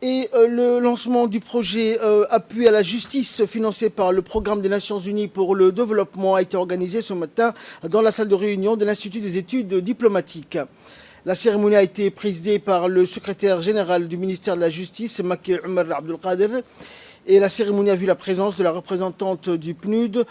Et le lancement du projet Appui à la justice financé par le Programme des Nations Unies pour le développement a été organisé ce matin dans la salle de réunion de l'Institut des études diplomatiques. La cérémonie a été présidée par le secrétaire général du ministère de la Justice, Maki Omar Abdelkader. Et la cérémonie a vu la présence de la représentante du PNUD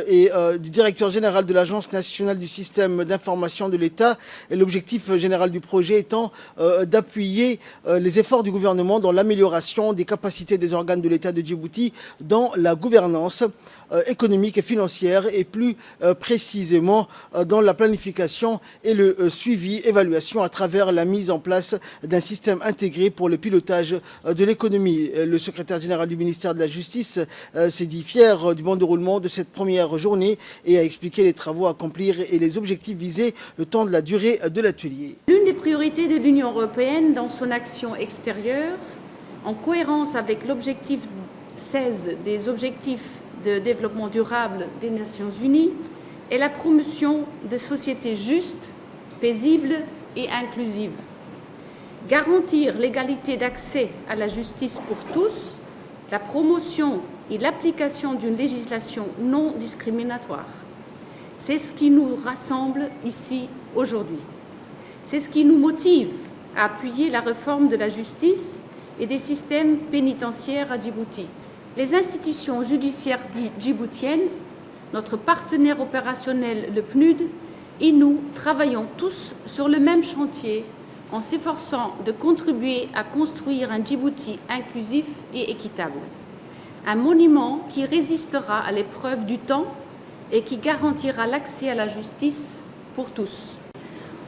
et du directeur général de l'Agence nationale du système d'information de l'État. Et l'objectif général du projet étant d'appuyer les efforts du gouvernement dans l'amélioration des capacités des organes de l'État de Djibouti dans la gouvernance économique et financière et plus précisément dans la planification et le suivi, évaluation à travers la mise en place d'un système intégré pour le pilotage de l'économie. Le secrétaire général du ministère de la Justice s'est dit fier du bon déroulement de cette première journée et a expliqué les travaux à accomplir et les objectifs visés le temps de la durée de l'atelier. L'une des priorités de l'Union européenne dans son action extérieure, en cohérence avec l'objectif 16 des objectifs de développement durable des Nations Unies, est la promotion de sociétés justes, paisibles et inclusives. Garantir l'égalité d'accès à la justice pour tous, la promotion et l'application d'une législation non discriminatoire. C'est ce qui nous rassemble ici aujourd'hui. C'est ce qui nous motive à appuyer la réforme de la justice et des systèmes pénitentiaires à Djibouti. Les institutions judiciaires djiboutiennes, notre partenaire opérationnel, le PNUD, et nous travaillons tous sur le même chantier en s'efforçant de contribuer à construire un Djibouti inclusif et équitable. Un monument qui résistera à l'épreuve du temps et qui garantira l'accès à la justice pour tous.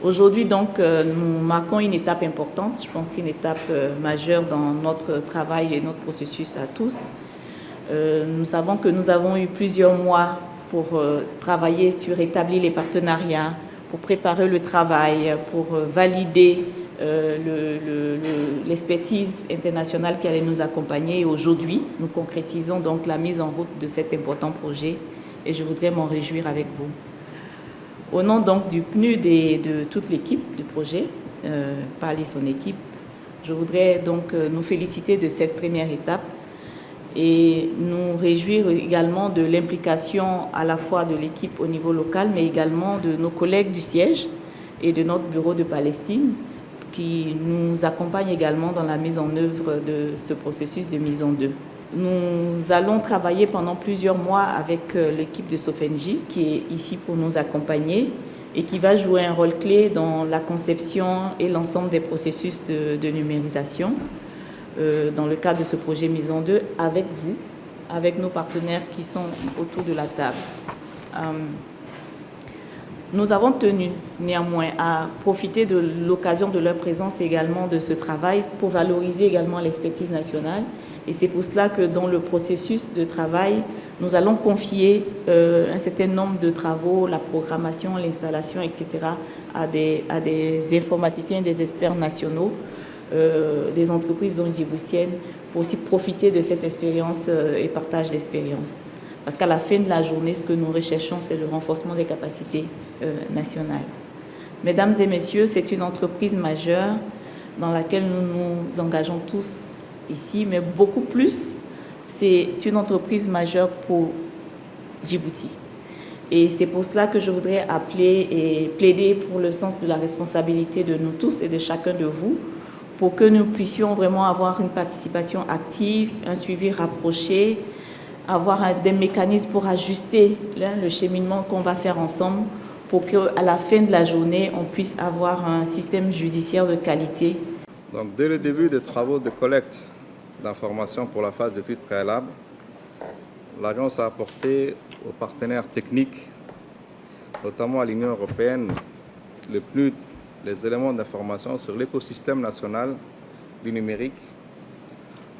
Aujourd'hui, donc, nous marquons une étape importante, je pense qu'une étape majeure dans notre travail et notre processus à tous. Nous savons que nous avons eu plusieurs mois pour travailler sur établir les partenariats, pour préparer le travail, pour valider l'expertise internationale qui allait nous accompagner. Et aujourd'hui, nous concrétisons donc la mise en route de cet important projet et je voudrais m'en réjouir avec vous. Au nom donc du PNUD et de toute l'équipe du projet, Pal et son équipe, je voudrais donc nous féliciter de cette première étape et nous réjouir également de l'implication à la fois de l'équipe au niveau local, mais également de nos collègues du siège et de notre bureau de Palestine, qui nous accompagnent également dans la mise en œuvre de ce processus de mise en deux. Nous allons travailler pendant plusieurs mois avec l'équipe de Sofenji, qui est ici pour nous accompagner et qui va jouer un rôle clé dans la conception et l'ensemble des processus de numérisation. Dans le cadre de ce projet mise en deux, avec vous, avec nos partenaires qui sont autour de la table. Nous avons tenu néanmoins à profiter de l'occasion de leur présence également de ce travail pour valoriser également l'expertise nationale. Et c'est pour cela que dans le processus de travail, nous allons confier un certain nombre de travaux, la programmation, l'installation, etc., à des informaticiens, des experts nationaux, des entreprises djiboutiennes, pour aussi profiter de cette expérience et partage d'expérience. Parce qu'à la fin de la journée, ce que nous recherchons, c'est le renforcement des capacités nationales. Mesdames et messieurs, c'est une entreprise majeure dans laquelle nous nous engageons tous ici, mais beaucoup plus, c'est une entreprise majeure pour Djibouti. Et c'est pour cela que je voudrais appeler et plaider pour le sens de la responsabilité de nous tous et de chacun de vous, pour que nous puissions vraiment avoir une participation active, un suivi rapproché, avoir des mécanismes pour ajuster le cheminement qu'on va faire ensemble, pour qu'à la fin de la journée, on puisse avoir un système judiciaire de qualité. Donc, dès le début des travaux de collecte d'informations pour la phase d'étude préalable, l'Agence a apporté aux partenaires techniques, notamment à l'Union européenne, le PNUD, les éléments d'information sur l'écosystème national du numérique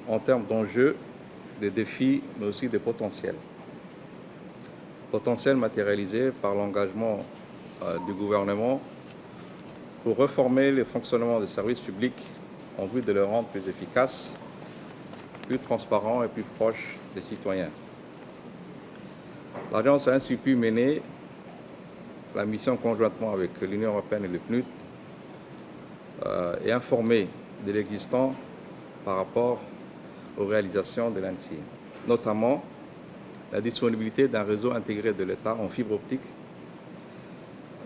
en termes d'enjeux, des défis, mais aussi des potentiels. Potentiels matérialisés par l'engagement du gouvernement pour reformer le fonctionnement des services publics en vue de le rendre plus efficace, plus transparent et plus proche des citoyens. L'Agence a ainsi pu mener la mission conjointement avec l'Union européenne et le PNUD et informer de l'existant par rapport aux réalisations de l'ANSSI, notamment la disponibilité d'un réseau intégré de l'État en fibre optique,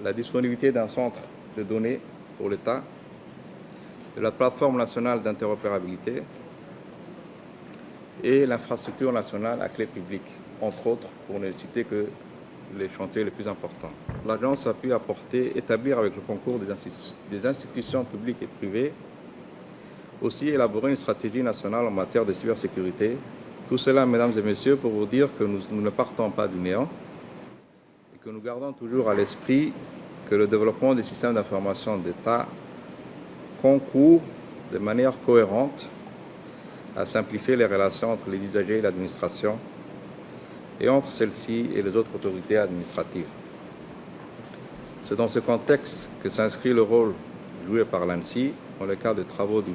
la disponibilité d'un centre de données pour l'État, de la plateforme nationale d'interopérabilité et l'infrastructure nationale à clé publique, entre autres, pour ne citer que les chantiers les plus importants. L'agence a pu établir avec le concours des institutions publiques et privées, aussi élaborer une stratégie nationale en matière de cybersécurité. Tout cela, mesdames et messieurs, pour vous dire que nous ne partons pas du néant et que nous gardons toujours à l'esprit que le développement des systèmes d'information d'État concourt de manière cohérente à simplifier les relations entre les usagers et l'administration et entre celle-ci et les autres autorités administratives. C'est dans ce contexte que s'inscrit le rôle joué par l'ANSSI dans le cadre des travaux du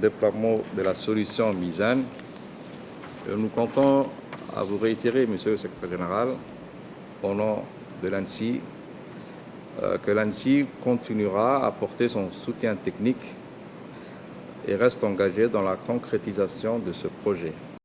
déploiement de la solution MISAN. Nous comptons à vous réitérer, Monsieur le Secrétaire général, au nom de l'ANSSI, que l'ANSSI continuera à apporter son soutien technique et reste engagée dans la concrétisation de ce projet.